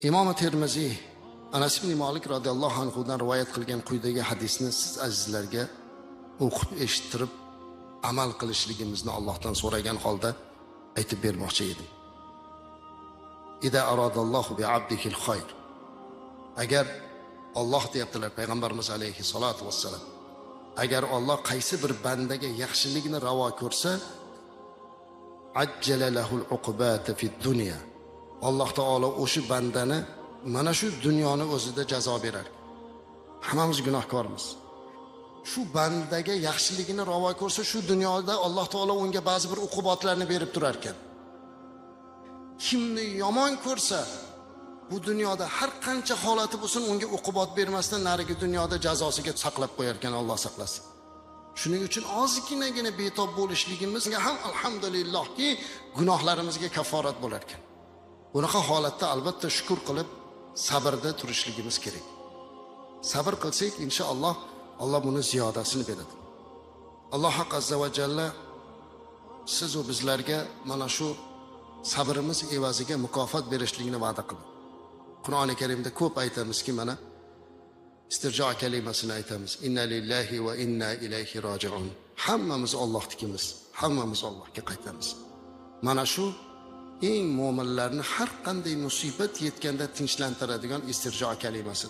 Imom Termiziy Anas ibn Malik radhiyallohu anhu dan rivoyat qilgan quyidagi hadisni siz azizlarga o'qib eshittirib amal qilishligimizni Allohdan so'ragan holda aytib bermoqchi edim. Ida aradallohu bi abdihi al-khayr. Agar Alloh deyaptilar payg'ambarimiz alayhi salatu vassalam. Agar Alloh qaysi bir bandaga yaxshilikni ravo ko'rsa, ajjala lahul uqubata fid dunya. Alloh taolo o'sha bandani mana shu dunyoni o'zida jazo berar. Hammamiz gunohkormiz. Shu bandaga yaxshiligini ravo ko'rsa, shu dunyoda Alloh taolo unga ba'zi bir uqubatlarni berib turar ekan. Kimni yomon ko'rsa, bu dunyoda har qancha holati bo'lsin, unga uqubat bermasdan narigi dunyoda jazosiga saqlab qo'yar ekan, Alloh saqlasin. Shuning uchun ozginagina betob bo'lishligimizga ham alhamdulillahki gunohlarimizga kafforat bo'lar ekan. Bunaqa holatda albatta shukr qilib sabrda turishligimiz kerak. Sabr qilsak inshaalloh Alloh buni ziyodasini beradi. Alloh azza va jalla siz va bizlarga mana shu sabrimiz evaziga mukofot berishligini va'da qildi. Qur'oni Karimda ko'p aytamizki, mana istirjo kalimasini aytamiz. Inna lillahi va inna ilayhi roji'un. Hammamiz Allohnikimiz, hammamiz Allohga qaytamiz. Mana shu eng mo'minlarni har qanday musibat yetganda tinchlantiradigan istirjo kalimasi.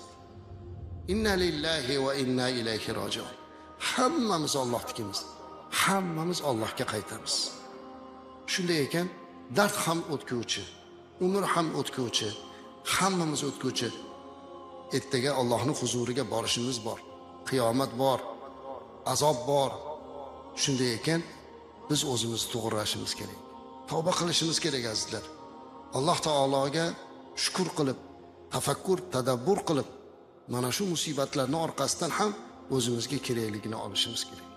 Inna lillahi va inna ilayhi roji'un. Hammamiz Allohnikimiz, hammamiz Allohga qaytamiz. Shunday ekan, dard ham o'tguvchi, umr ham o'tguvchi, hammamiz o'tguvchi. Ertaga Allohning huzuriga borishimiz bor. Qiyomat bor, azob bor. Shunday ekan, biz o'zimizni to'g'rilashimiz kerak. Tavba qilishimiz kerak azizlar. Alloh taologa shukr qilib, tafakkur, tadabbur qilib, mana shu musibatlarning orqasidan ham o'zimizga kerakligini olishimiz kerak.